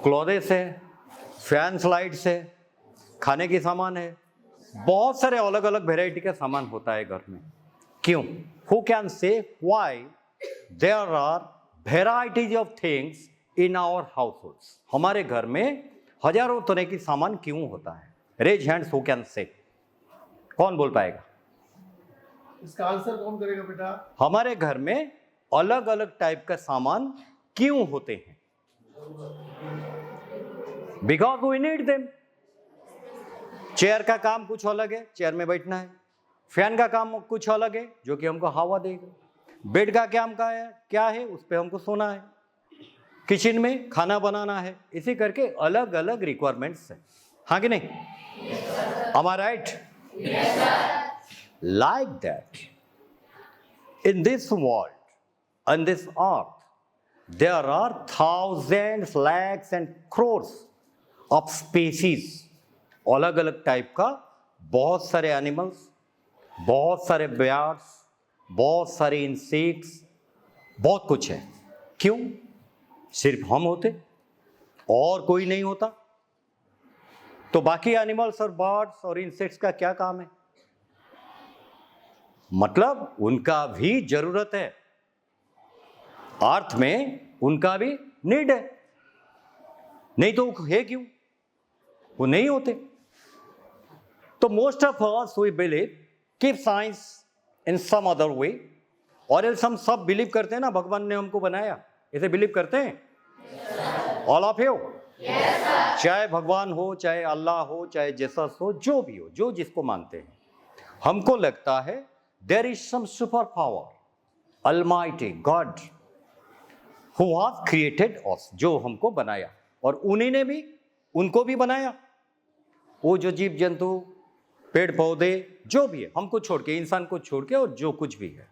क्लोथेस से, फैन स्लाइड से, खाने की सामान है, बहुत सारे अलग अलग वेराइटी का सामान होता है घर में। क्यों? Who can say why there are varieties of things in our households? हमारे घर में हजारों तरह की सामान क्यों होता है? Raise hands who can say. कौन बोल पाएगा? इसका आंसर कौन करेगा बेटा? हमारे घर में अलग अलग टाइप का सामान क्यों होते हैं? Because we need them. Chair का काम कुछ अलग है, चेयर में बैठना है। फैन का काम कुछ अलग है, जो कि हमको हवा देगा। बेड का काम क्या है, उस पर हमको सोना है। किचन में खाना बनाना है। इसी करके अलग अलग रिक्वायरमेंट्स है। हाँ कि नहीं? Am I right? Yes, sir. Like that, in this world, on this earth, there are thousands, lakhs and crores of species. अलग अलग टाइप का बहुत सारे एनिमल्स, बहुत सारे बर्ड्स, बहुत सारे इंसेक्ट्स, बहुत कुछ है। क्यों? सिर्फ हम होते और कोई नहीं होता तो बाकी एनिमल्स और बर्ड्स और इंसेक्ट्स का क्या काम है? मतलब उनका भी जरूरत है। अर्थ में उनका भी नीड है, नहीं तो है क्यों? वो नहीं होते। तो most of us we believe keep science in some other way, और एल्स हम सब बिलीव करते हैं ना भगवान ने हमको बनाया, ऐसे बिलीव करते हैं ऑल ऑफ यू? चाहे भगवान हो, चाहे अल्लाह हो, चाहे जेसस हो, जो भी हो, जो जिसको मानते हैं, हमको लगता है there is some super power, almighty God who has created us, जो हमको बनाया, और उन्हीं ने भी उनको भी बनाया। वो जो जीव जंतु, पेड़ पौधे, जो भी है, हमको छोड़ के, इंसान को छोड़ के, और जो कुछ भी है।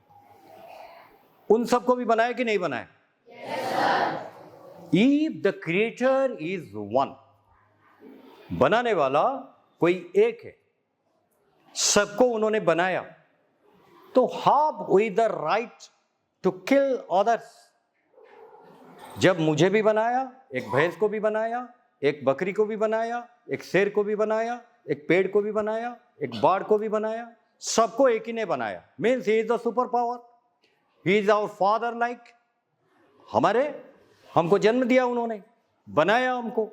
उन सबको भी बनाया कि नहीं बनाया? If the creator is one, बनाने वाला कोई एक है, सबको उन्होंने बनाया, तो how we the right to kill others? जब मुझे भी बनाया, एक भैंस को भी बनाया, एक बकरी को भी बनाया, एक शेर को भी बनाया, एक पेड़ को भी बनाया, एक बाढ़ को भी बनाया, सबको एक ही ने बनाया, means he is the super power, he is our father like. हमको जन्म दिया उन्होंने, बनाया हमको,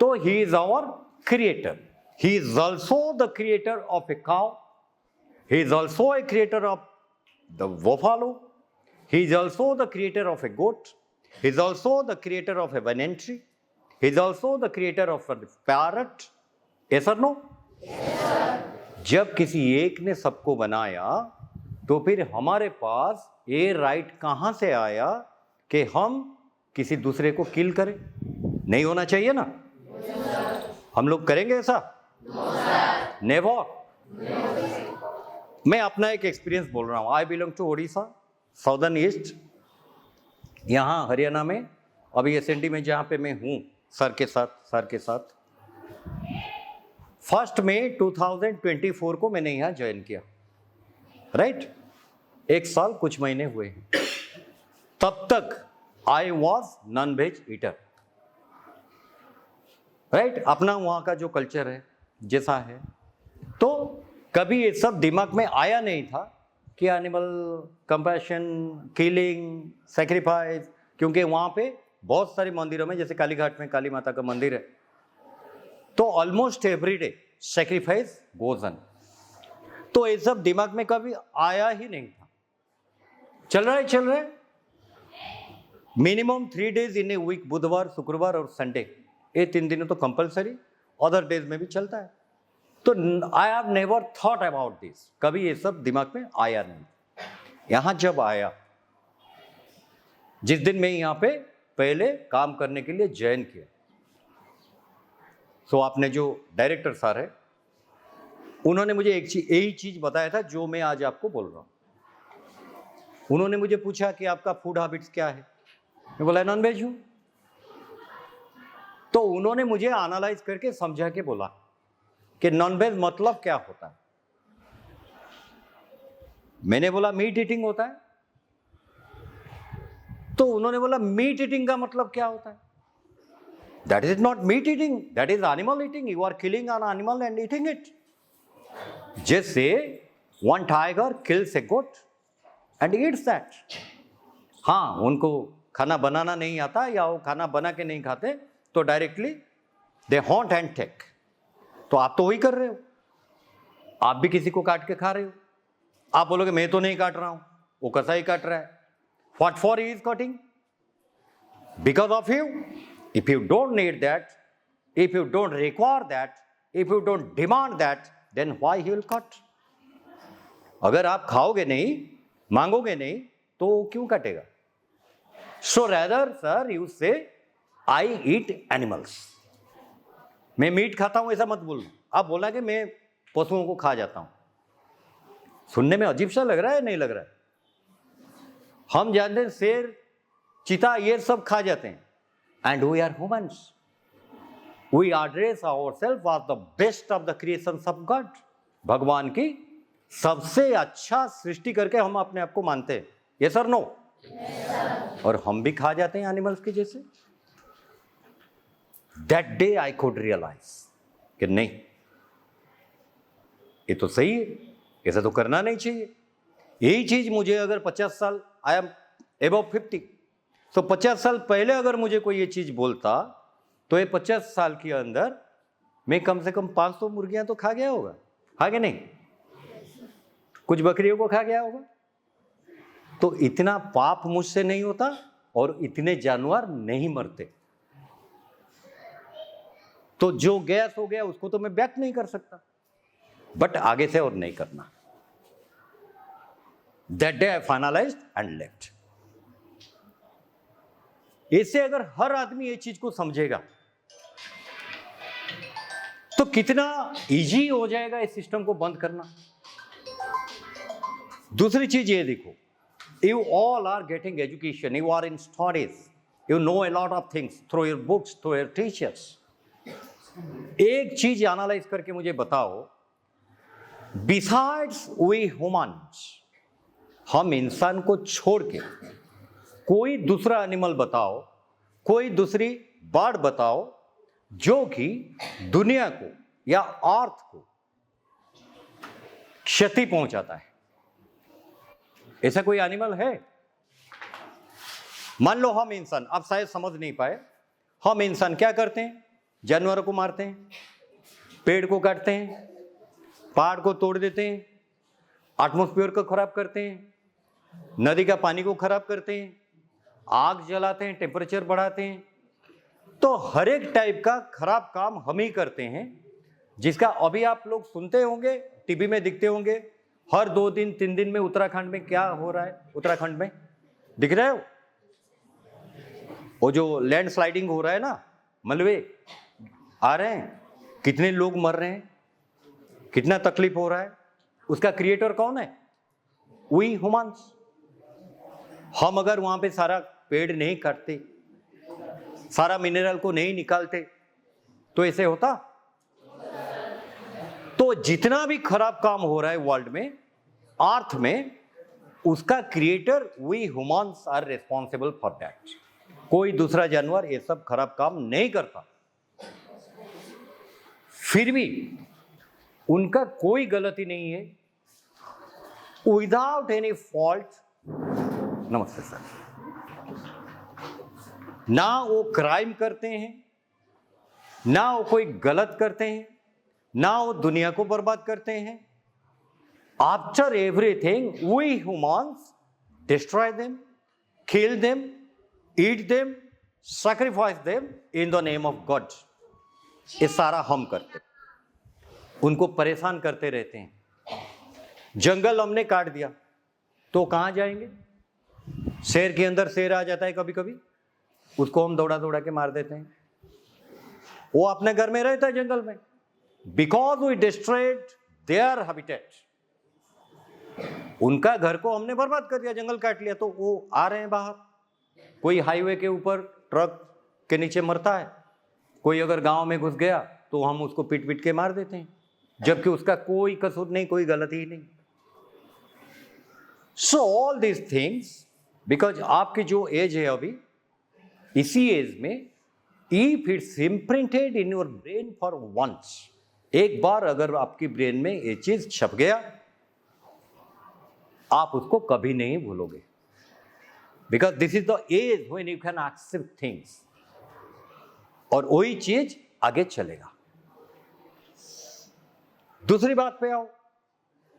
तो he is our creator. He is also the creator of a cow, he is also a creator of the buffalo, he is also the creator of a goat, he is also the creator of a banyan tree, he is also the creator of a parrot. Yes or no? जब किसी एक ने सबको बनाया, तो फिर हमारे पास ये राइट कहां से आया कि हम किसी दूसरे को किल करें? नहीं होना चाहिए ना। हम लोग करेंगे ऐसा? नेवर। मैं अपना एक एक्सपीरियंस बोल रहा हूं। I belong to Odisha, southern east, यहाँ हरियाणा में। अभी एसएनडी में जहाँ पे मैं हूँ सर के साथ 1 मई 2024 को मैंने यहाँ ज्वाइन किया, राइट। 1 साल कुछ महीने हुए हैं। तब तक I was non veg eater, right. अपना वहाँ का जो कल्चर है जैसा है, तो कभी ये सब दिमाग में आया नहीं था कि एनिमल कंपैशन, किलिंग, सैक्रिफाइस, क्योंकि वहाँ पे बहुत सारे मंदिरों में, जैसे काली घाट में काली माता का मंदिर है, तो almost every day sacrifice goes on. तो ये सब दिमाग में कभी आया ही नहीं था। चल रहा है minimum 3 days in a week, बुधवार, शुक्रवार और संडे, ये 3 दिनों तो कंपलसरी, अदर डेज में भी चलता है। तो I have never thought about this, कभी ये सब दिमाग में आया नहीं। यहां जब आया, जिस दिन मैं यहां पे पहले काम करने के लिए ज्वाइन किया, तो आपने जो डायरेक्टर सर है, उन्होंने मुझे यही चीज बताया था जो मैं आज आपको बोल रहा हूं। उन्होंने मुझे पूछा कि आपका फूड हैबिट्स क्या है, मैं बोला नॉन वेज हूं। तो उन्होंने मुझे एनालाइज करके समझा के बोला कि नॉन वेज मतलब क्या होता है। मैंने बोला मीट ईटिंग होता है। तो उन्होंने बोला मीट ईटिंग का मतलब क्या होता है? That is not meat eating, that is animal eating. You are killing an animal and eating it. जैसे one tiger kills a goat and eats that. हाँ, उनको खाना बनाना नहीं आता या वो खाना बना के नहीं खाते, तो directly they hunt and take. तो आप तो वही कर रहे हो, आप भी किसी को काट के खा रहे हो। आप बोलोगे मैं तो नहीं काट रहा हूं, वो कसाई काट रहा है। What for he is cutting? Because of you. If you don't need that, if you don't require that, if you don't demand that, then why he will cut? अगर आप खाओगे नहीं, मांगोगे नहीं, तो वो क्यों कटेगा? सो रैदर सर यू से आई ईट एनिमल्स। मैं मीट खाता हूं ऐसा मत बोलना। आप बोला कि मैं पशुओं को खा जाता हूं। सुनने में अजीब सा लग रहा है, नहीं लग रहा है? हम जानते हैं शेर, चीता, ये सब खा जाते हैं। And we are humans, we address ourselves as the best of the creations of God. भगवान की सबसे अच्छा सृष्टि करके हम अपने आप को मानते हैं। यस और नो? और हम भी खा जाते हैं एनिमल्स के जैसे। That day I could realize कि नहीं, ये तो सही है, ऐसा तो करना नहीं चाहिए। यही चीज मुझे अगर 50 साल, आई एम अबव 50, तो 50 साल पहले अगर मुझे कोई ये चीज बोलता, तो ये 50 साल के अंदर मैं कम से कम 500 मुर्गियां तो खा गया होगा। खा गया नहीं? कुछ बकरियों को खा गया होगा। तो इतना पाप मुझसे नहीं होता और इतने जानवर नहीं मरते। तो जो गया सो गया, उसको तो मैं बैक नहीं कर सकता, बट आगे से और नहीं करना। That day I finalised and left. इससे अगर हर आदमी ये चीज को समझेगा, तो कितना इजी हो जाएगा इस सिस्टम को बंद करना। दूसरी चीज ये देखो, You all are getting education, you are in studies, you know a lot of things through your books, through your teachers. एक चीज एनालाइज करके मुझे बताओ, बिसाइड्स वी ह्यूमन्स, हम इंसान को छोड़ के कोई दूसरा एनिमल बताओ, कोई दूसरी बर्ड बताओ जो कि दुनिया को या अर्थ को क्षति पहुंचाता है। ऐसा कोई एनिमल है? मान लो हम इंसान, आप शायद समझ नहीं पाए, हम इंसान क्या करते हैं? जानवरों को मारते हैं, पेड़ को काटते हैं, पहाड़ को तोड़ देते हैं, एटमॉस्फेयर को खराब करते हैं, नदी का पानी को खराब करते हैं, आग जलाते हैं, टेम्परेचर बढ़ाते हैं। तो हर एक टाइप का खराब काम हम ही करते हैं, जिसका अभी आप लोग सुनते होंगे, टीवी में दिखते होंगे, हर 2 दिन 3 दिन में उत्तराखंड में क्या हो रहा है। उत्तराखंड में दिख रहे हो वो जो लैंड स्लाइडिंग हो रहा है ना, मलबे आ रहे हैं, कितने लोग मर रहे हैं, कितना तकलीफ हो रहा है, उसका क्रिएटर कौन है? We humans. हम अगर वहां पे सारा पेड़ नहीं काटते, सारा मिनरल को नहीं निकालते तो ऐसे होता? तो जितना भी खराब काम हो रहा है वर्ल्ड में, अर्थ में, उसका creator we humans are responsible for that. कोई दूसरा जानवर ये सब खराब काम नहीं करता। फिर भी उनका कोई गलती नहीं है, विदाउट एनी फॉल्ट। नमस्ते सर। ना वो क्राइम करते हैं, ना वो कोई गलत करते हैं, ना वो दुनिया को बर्बाद करते हैं। After everything we humans destroy them, kill them, eat them, sacrifice them in the name of God. ये सारा हम करते, उनको परेशान करते रहते हैं। जंगल हमने काट दिया तो कहां जाएंगे? शेर के अंदर शेर आ जाता है कभी कभी, उसको हम दौड़ा दौड़ा के मार देते हैं। वो अपने घर में रहता है जंगल में, because we destroyed their habitat. उनका घर को हमने बर्बाद कर दिया, जंगल काट लिया, तो वो आ रहे हैं बाहर। कोई हाईवे के ऊपर ट्रक के नीचे मरता है, कोई अगर गांव में घुस गया तो हम उसको पीट पीट के मार देते हैं, जबकि उसका कोई कसूर नहीं, कोई गलती ही नहीं। So all these things, because आपकी जो एज है अभी, इसी एज में, if it's imprinted in your brain for once, एक बार अगर आपकी ब्रेन में ये चीज छप गया, आप उसको कभी नहीं भूलोगे। Because this is the age when you can accept things, और वही चीज आगे चलेगा। दूसरी बात पे आओ,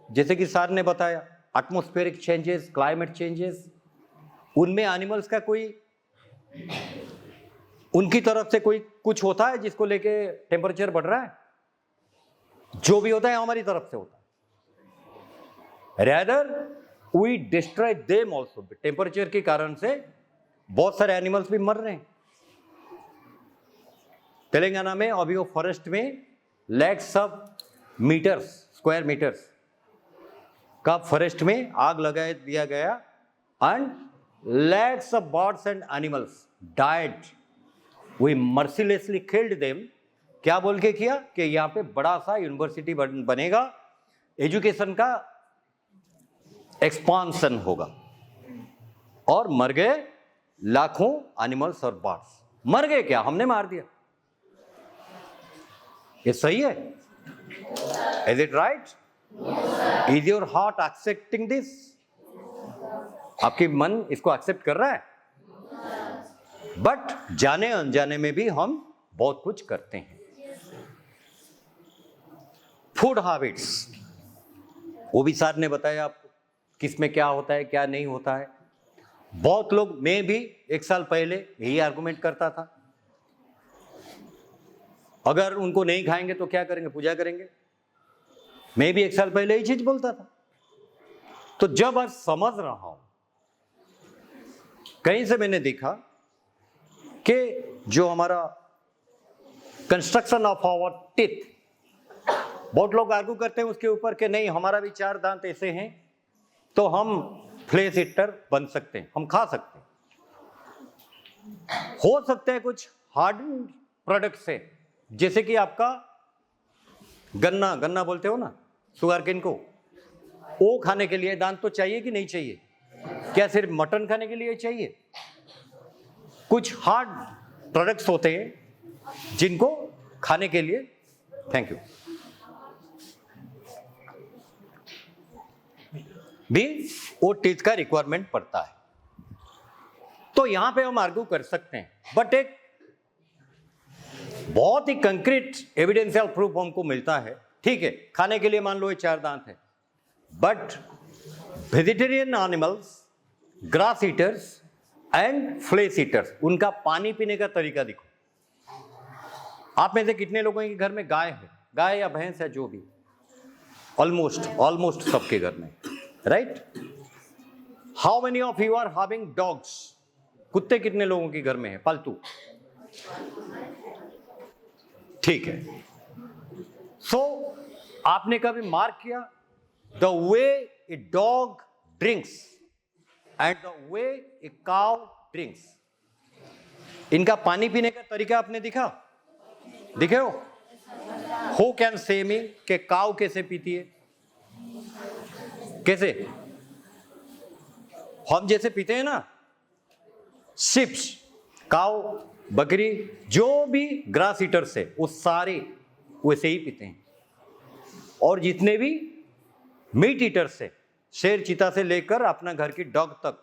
जैसे कि सर ने बताया, एटमॉस्फेरिक चेंजेस, क्लाइमेट चेंजेस, उनमें एनिमल्स का कोई, उनकी तरफ से कोई कुछ होता है जिसको लेके टेम्परेचर बढ़ रहा है? जो भी होता है हमारी तरफ से होता है। Rather we destroy them also. Temperature के कारण से बहुत सारे एनिमल्स भी मर रहे हैं। तेलंगाना में अभी वो फॉरेस्ट में lakhs of meters, square meters का फॉरेस्ट में आग लगा दिया गया, and lakhs of birds and animals died. We mercilessly killed them. क्या बोल के किया? कि यहाँ पे बड़ा सा यूनिवर्सिटी बनेगा, एजुकेशन का एक्सपांशन होगा, और मर गए लाखों एनिमल्स और बर्ड्स। मर गए क्या? हमने मार दिया। ये सही है? Is it right? Is your heart accepting this? आपकी मन इसको एक्सेप्ट कर रहा है? बट जाने अनजाने में भी हम बहुत कुछ करते हैं। फूड हैबिट्स, वो भी सर ने बताया आपको, किस में क्या होता है, क्या नहीं होता है। बहुत लोग, मैं भी 1 साल पहले यही आर्गुमेंट करता था, अगर उनको नहीं खाएंगे तो क्या करेंगे? पूजा करेंगे। मैं भी 1 साल पहले यही चीज बोलता था। तो जब आज समझ रहा हूं, कहीं से मैंने देखा कि जो हमारा कंस्ट्रक्शन ऑफ आवर टीथ, बहुत लोग आर्गू करते हैं उसके ऊपर कि नहीं, हमारा भी 4 दांत ऐसे हैं तो हम फ्लेश ईटर बन सकते हैं, हम खा सकते हैं। हो सकते हैं कुछ हार्ड प्रोडक्ट से, जैसे कि आपका गन्ना, गन्ना बोलते हो ना, शुगरकेन को, वो खाने के लिए दांत तो चाहिए कि नहीं चाहिए? क्या सिर्फ मटन खाने के लिए चाहिए? कुछ हार्ड प्रोडक्ट्स होते हैं जिनको खाने के लिए, थैंक यू, भी वो टीथ का रिक्वायरमेंट पड़ता है। तो यहां पे हम आर्ग्यू कर सकते हैं, बट एक बहुत ही कंक्रीट एविडेंशियल प्रूफ हमको मिलता है। ठीक है, खाने के लिए मान लो ये 4 दांत है, but vegetarian animals, grass eaters and flesh eaters, उनका पानी पीने का तरीका देखो। आप में से कितने लोगों के घर में गाय है, गाय या भैंस है, जो भी, ऑलमोस्ट सबके घर में, right? How many of you are having dogs? कुत्ते कितने लोगों के घर में है पालतू? ठीक है। सो आपने कभी मार्क किया the way a dog drinks and the way a cow drinks? इनका पानी पीने का तरीका आपने दिखे हो? हु कैन से मी कि काउ कैसे पीती है? कैसे? हम जैसे पीते हैं ना, शिप्स, काउ, बकरी, जो भी ग्रास ईटर्स है वो सारे वैसे ही पीते हैं। और जितने भी मीट ईटर्स है, शेर चीता से लेकर अपना घर की डॉग तक,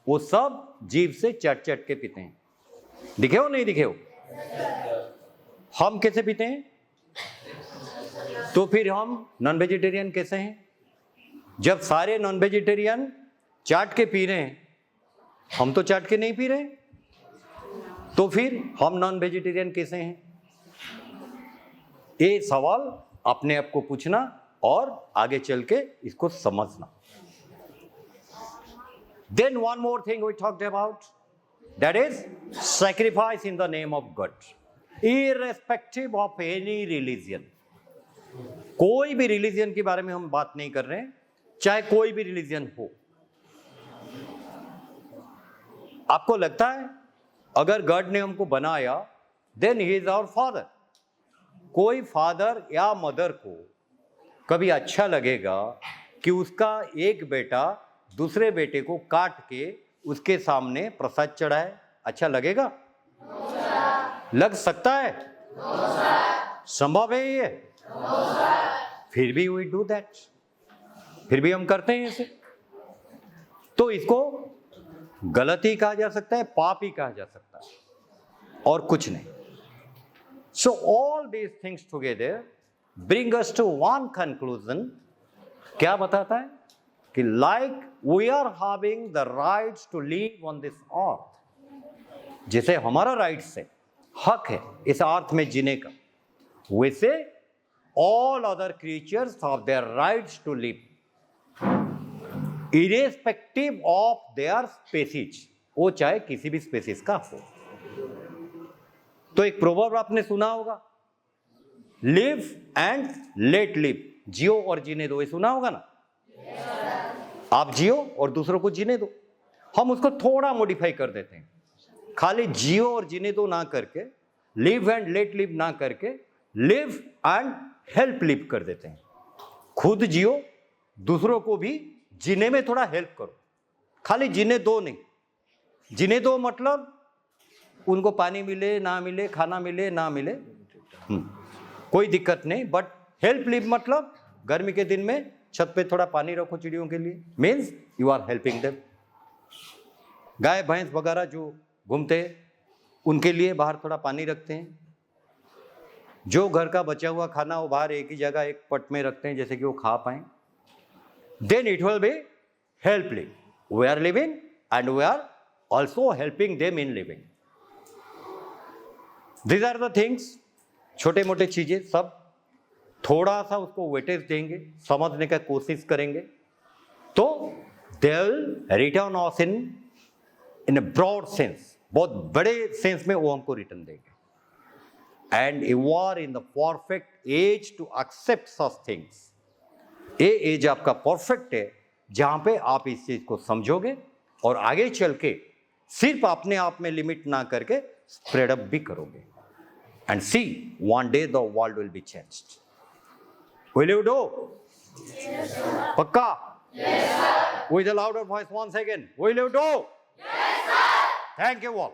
वो सब जीभ से चट चट के पीते हैं। दिखे हो नहीं दिखे हो? हम कैसे पीते हैं? तो फिर हम नॉन वेजिटेरियन कैसे हैं? जब सारे नॉन वेजिटेरियन चाट के पी रहे हैं, हम तो चाट के नहीं पी रहे, तो फिर हम नॉन वेजिटेरियन कैसे हैं? ये सवाल अपने आप को पूछना और आगे चल के इसको समझना। Then one more thing we talked about, that is sacrifice in the name of God, irrespective of any religion. कोई भी रिलीजन के बारे में हम बात नहीं कर रहे हैं, चाहे कोई भी रिलीजन हो। आपको लगता है अगर गॉड ने हमको बनाया, then he is our father. कोई फादर या मदर को कभी अच्छा लगेगा कि उसका एक बेटा दूसरे बेटे को काट के उसके सामने प्रसाद चढ़ाए? अच्छा लगेगा? लग सकता है? संभव है ये? फिर भी वी डू दैट, फिर भी हम करते हैं इसे। तो इसको गलती कहा जा सकता है, पाप ही कहा जा सकता है, और कुछ नहीं। So all these things together bring us to one conclusion. क्या बताता है? कि like we are having the rights to live on this earth, जैसे हमारा राइट्स है, हक है इस अर्थ में जीने का, वैसे all other creatures have their rights to live irrespective of their species, वो चाहे किसी भी स्पेसीज का हो। तो एक प्रोवर्ब आपने सुना होगा, लिव एंड लेट लिव, जियो और जीने दो, ये सुना होगा ना? आप जियो और दूसरों को जीने दो। हम उसको थोड़ा मॉडिफाई कर देते हैं, खाली जियो और जीने दो ना करके, लिव एंड लेट लिव ना करके, लिव एंड हेल्प लिव कर देते हैं। खुद जियो, दूसरों को भी जीने में थोड़ा हेल्प करो। खाली जीने दो नहीं, जीने दो मतलब उनको पानी मिले ना मिले, खाना मिले ना मिले, कोई दिक्कत नहीं, बट हेल्प लिव मतलब गर्मी के दिन में छत पे थोड़ा पानी रखो चिड़ियों के लिए, means you are helping them. गाय भैंस वगैरह जो घूमते हैं उनके लिए बाहर थोड़ा पानी रखते हैं। जो घर का बचा हुआ खाना वो बाहर एक ही जगह एक पट में रखते हैं, जैसे कि वो खा पाए। Then it will be helping. We are living and we are also helping them in living. These are the things, छोटे मोटे चीजें सब थोड़ा सा उसको वेटेज देंगे, समझने का कोशिश करेंगे, तो they will return us in a broad sense, बहुत बड़े सेंस में वो हमको रिटर्न देंगे। And you are in the perfect age to accept such things. ये एज आपका परफेक्ट है जहां पे आप इस चीज को समझोगे और आगे चल के सिर्फ अपने आप में लिमिट ना करके स्प्रेड अप भी करोगे। And see one day the world will be changed. Will you do? पक्का? With a louder voice once again, will you do? Thank you all.